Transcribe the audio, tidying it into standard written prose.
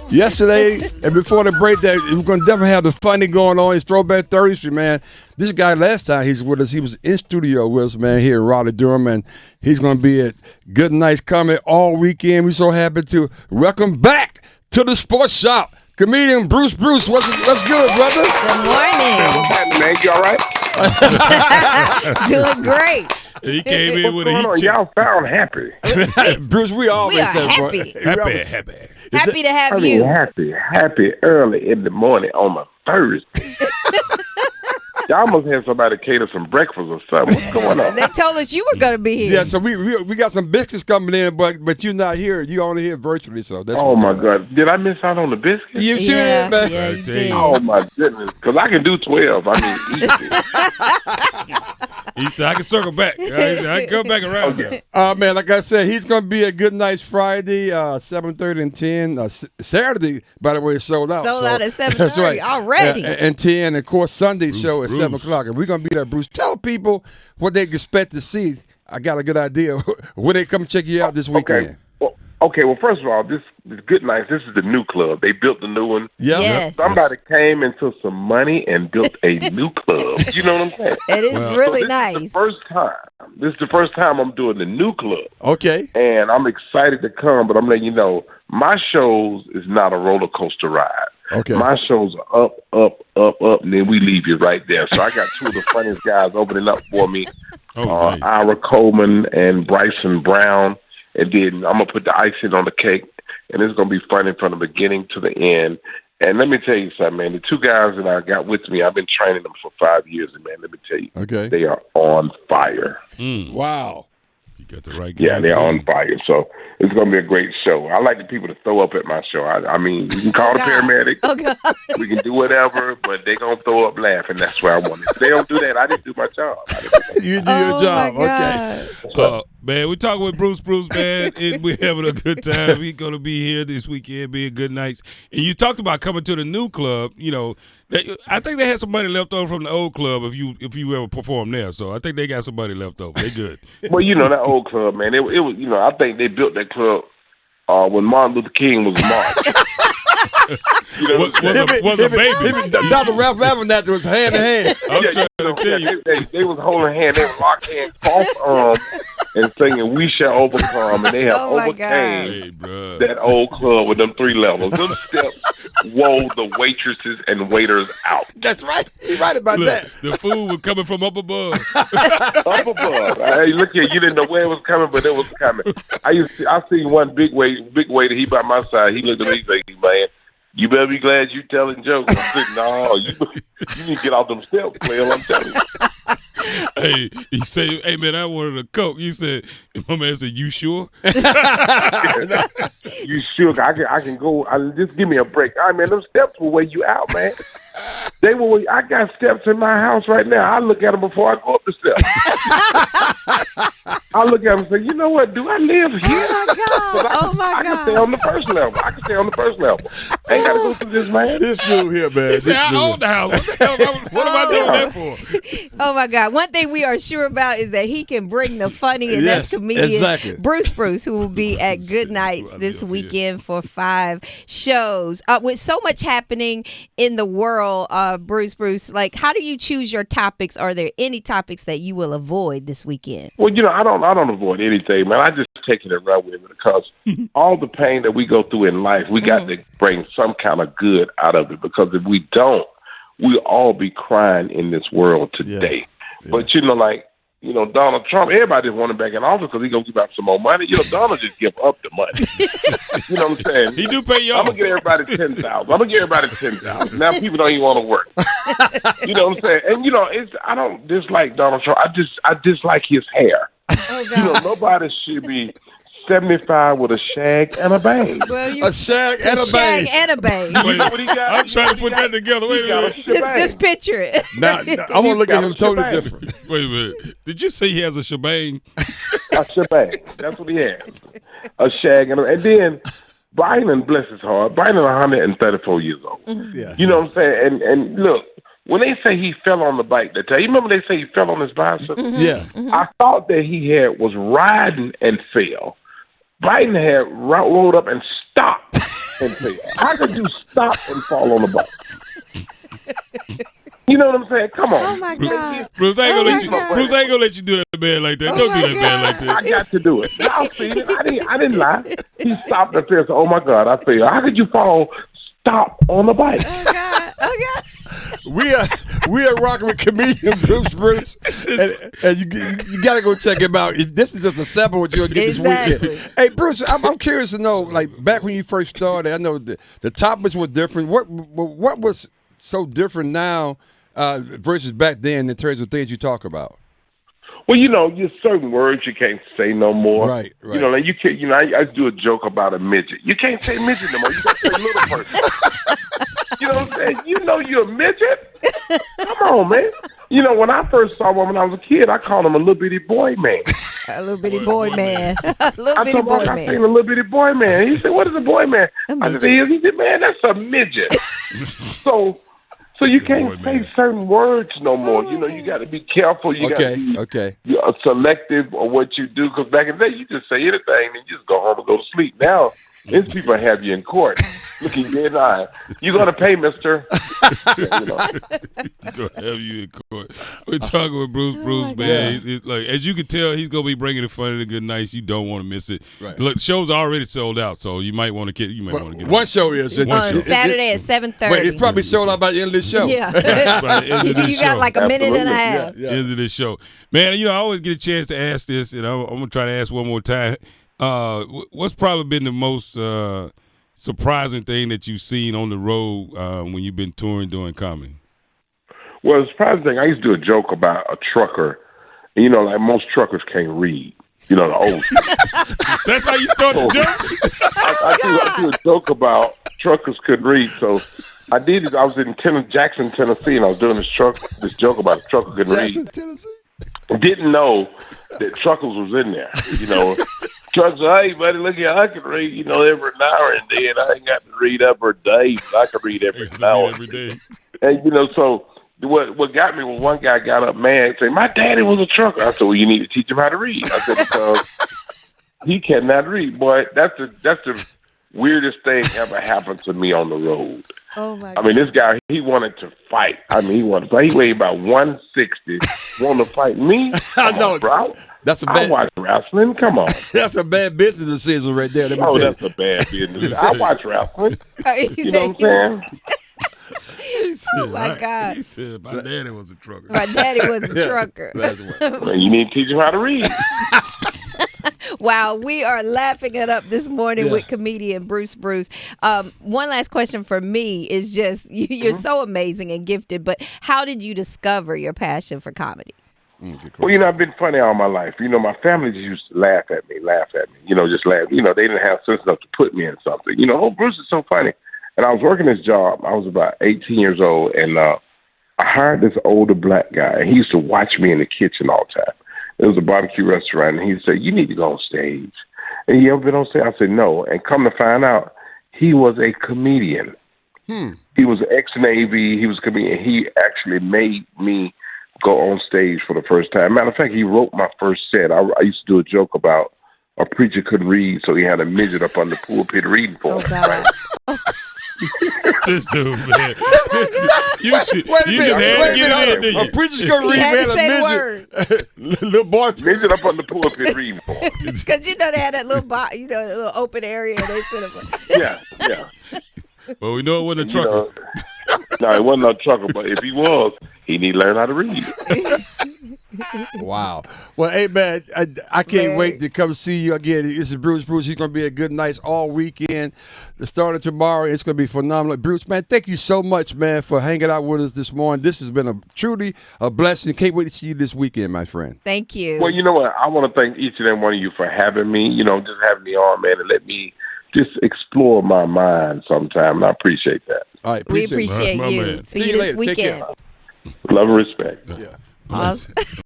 Yesterday and before the break, that we're gonna definitely have the funny going on. It's Throwback Thursday, man. This guy last time he's with us, he was in studio with us, man, here in Raleigh, Durham, and he's gonna be at Goodnights Comedy all weekend. We're so happy to welcome back to the Sports Shop comedian Bruce. What's good, brother? Good morning. What's happening, man? You all right? Doing great. He came in with a heat check. Y'all sound happy. Bruce, we always say happy. Happy. To have you. Happy early in the morning on a Thursday. Y'all must have somebody cater some breakfast or something. What's going on? They told us you were going to be here. Yeah, so we got some biscuits coming in, but you're not here. You only here virtually, so that's. Oh my God! Did I miss out on the biscuits? You sure did, man. Yeah, you did. Oh my goodness! Because I can do 12. I mean, easy. He said, I can circle back. I can come back around there. Man, like I said, he's going to be at Goodnights Friday, 7:30 and 10. Saturday, by the way, is sold out. Sold out at 7:30 that's right. already. And 10, and of course, Sunday show at Bruce. 7 o'clock. And we're going to be there, Bruce. Tell people what they expect to see. I got a good idea. When they come check you out this weekend. Okay. Well, first of all, this Goodnights. This is the new club. They built the new one. Yeah. Yes. Somebody came and took some money and built a new club. You know what I'm saying? It is really This nice. is the first time. This is the first time I'm doing the new club. Okay. And I'm excited to come, but I'm letting you know, my shows is not a roller coaster ride. Okay. My shows are up, and then we leave you right there. So I got two of the funniest guys opening up for me, Nice. Ira Coleman and Bryson Brown. And then I'm going to put the icing on the cake, and it's going to be funny from the beginning to the end. And let me tell you something, man. The two guys that I got with me, I've been training them for 5 years, and, man, let me tell you, Okay. they are on fire. Wow. You got the right guy. Yeah, they're on fire. So it's going to be a great show. I like the people to throw up at my show. I mean, you can call the paramedics. Oh, God. We can do whatever, but they're going to throw up laughing. That's where I want it. If they don't do that, I didn't do my job. You do your job. Okay. Man, we're talking with Bruce, man, and we're having a good time. We're going to be here this weekend, being good nights. And you talked about coming to the new club. You know, I think they had some money left over from the old club if you ever performed there. So I think they got some money left over. They good. Well, you know, that old club, man, it was, you know, I think they built that club when Martin Luther King was marched. You know, was a baby. Dr. Ralph Lavender was hand in hand. I'm trying to tell you. They was holding hands. They were locked hands, cross arms, and singing "We Shall Overcome." And they have Oh, my overcame God. that old club with them 3 levels. Them steps wore the waitresses and waiters out. That's right. You're right about Look, that. the food was coming from up above. Up above. Hey, look here, you didn't know where it was coming, but it was coming. I seen one big waiter. He by my side. He looked at me and said, "Man, you better be glad you telling jokes." I said, "No, you need to get off them steps, player. I'm telling you." Hey, he said, "Hey man, I wanted a Coke." You said, "My man said, you sure?" You sure? I can go. Just give me a break. I mean, them steps will weigh you out, man. They will. I got steps in my house right now. I look at them before I go up the steps. I look at them and say, "You know what? Do I live here?" Oh, my I can God. stay on the first level. I ain't got to go through this, man. This dude here, man. He said, "I own the house. What the hell? What am I doing that for?" Oh, my God. One thing we are sure about is that he can bring the funny, and that's Yes, comedian exactly. Bruce, who will be at Goodnights this weekend for 5 shows. With so much happening in the world, Bruce, like, how do you choose your topics? Are there any topics that you will avoid this weekend? Well, you know, I don't avoid anything, man. I just take it and run with it because all the pain that we go through in life, we got to bring some kind of good out of it. Because if we don't, we'll all be crying in this world today. Yeah. But you know, like, you know, Donald Trump, everybody just want him back in office because he's going to give out some more money. You know, Donald just give up the money. You know what I'm saying? He do pay y'all. I'm going to get everybody $10,000. Now people don't even want to work. You know what I'm saying? And, you know, I don't dislike Donald Trump. I dislike his hair. Oh, God. You know, nobody should be 75 with a shag and a bang. Well, A shag and a bang. You know what he got? I'm trying to put that together. Wait a minute. Just picture it. Now, I want to look at him totally shebang. different. Wait a minute. Did you say he has a shebang? A shebang. That's what he has. A shag and then Biden, bless his heart, Biden 134 years old. Yeah. You know what I'm saying? And look, when they say he fell on the bike that time, you remember they say he fell on his bicycle? Yeah. I thought that was riding and fell. Biden had rolled up and stopped and fail? How could you stop and fall on the bike? You know what I'm saying? Come on. Oh my God. Bruce ain't gonna let you. God. Bruce ain't gonna let you do that bad like that. Oh Don't do my that bad like I that. got to do it. Y'all seen it. I didn't lie. He stopped and said, "Oh my God, I failed. How could you fall? Stop on the bike." Oh God. Oh God. We are rocking with comedian Bruce, and you got to go check him out. This is just a sample of what you'll get Exactly. this weekend. Hey, Bruce, I'm curious to know, like back when you first started, I know the topics were different. What was so different now versus back then in terms of things you talk about? Well, you know, there's certain words you can't say no more. Right. You know, like you can't. You know, I do a joke about a midget. You can't say midget no more. You got to say little person. You know what I'm saying? You know you're a midget. Come on, man. You know, when I first saw one when I was a kid, I called him a little bitty boy man. A little bitty boy man. A little I bitty told boy him I man. seen a little bitty boy man. He said, "What is a boy man?" A I said, midget. "He said, man, that's a midget." So you can't say certain words no more. You know, you got to be careful. You got to be selective of what you do. Because back in the day, you just say anything and you just go home and go to sleep. Now, these people have you in court, looking dead in the eye. You got to pay, mister. You know. Gonna have you in court. We're talking with Bruce. Bruce, man. It's like, as you can tell, he's gonna be bringing it fun and good nights. You don't want to miss it. Right. Look, the show's already sold out, so you might want to get. You might want to get one show is Saturday at 7:30. Wait, it's probably sold out by the end of this show. Yeah. By the end of this You got show. like a minute and a half. Yeah. End of this show, man. You know, I always get a chance to ask this, and I'm gonna try to ask one more time. What's probably been the most surprising thing that you've seen on the road when you've been touring doing comedy? Well, the surprising thing, I used to do a joke about a trucker. And, you know, like most truckers can't read. You know, the old. That's how you start the joke? I do a joke about truckers couldn't read. So I did it. I was in Jackson, Tennessee, and I was doing this joke about a trucker couldn't Jackson, read. Tennessee. Didn't know that truckers was in there. You know, truckers, hey, buddy, look here, I can read, you know, every now and then. I ain't got to read every day, but I can read every now and then. And, you know, so what got me was one guy got up mad and said, "My daddy was a trucker." I said, "Well, you need to teach him how to read." I said, "Because he cannot read." Boy, that's the weirdest thing ever happened to me on the road. Oh my I mean, this guy, he wanted to fight. I mean, he wanted to fight. He weighed about 160. Want to fight me? I know, bro. That's a I bad. watch wrestling. Come on. That's a bad business decision right there. Let me Oh, tell you. that's a bad business. I watch wrestling. He You know what I'm saying? Oh my God. He said, "My daddy was a trucker." My daddy was a trucker. Well, you need to teach him how to read. Wow, we are laughing it up this morning with comedian Bruce. One last question for me is just, you're so amazing and gifted, but how did you discover your passion for comedy? Well, you know, I've been funny all my life. You know, my family just used to laugh at me. You know, just laugh. You know, they didn't have sense enough to put me in something. You know, "Oh, Bruce is so funny." And I was working this job. I was about 18 years old, and I hired this older black guy. And he used to watch me in the kitchen all the time. It was a barbecue restaurant, and he said, "You need to go on stage." And you ever been on stage? I said, "No." And come to find out, he was a comedian. He was ex-Navy. He was a comedian. He actually made me go on stage for the first time. Matter of fact, he wrote my first set. I used to do a joke about a preacher couldn't read, so he had a midget up on the pulpit reading for him. God. This dude, man. You just had to Wait a get it in, minute. didn't A you? preacher's gonna He read, had to man. say the A word. midget. Little boy. Midget up on the pulpit reading for him. Because you know they had that little, little open area. And they sit up. Yeah. Well, we know it wasn't a You trucker. know, no, it wasn't no trucker, but if he was, he need to learn how to read. Wow. Well, hey, man, I can't Man. wait to come see you again. This is Bruce. He's going to be at Goodnights all weekend. The start of tomorrow, it's going to be phenomenal. Bruce, man, thank you so much, man, for hanging out with us this morning. This has been truly a blessing. Can't wait to see you this weekend, my friend. Thank you. Well, you know what? I want to thank each and every one of you for having me, you know, just having me on, man, and let me just explore my mind sometime. I appreciate that. All right, we appreciate it. appreciate My you. man. See See you you this later. Take care. weekend. Love and respect. Yeah. Awesome.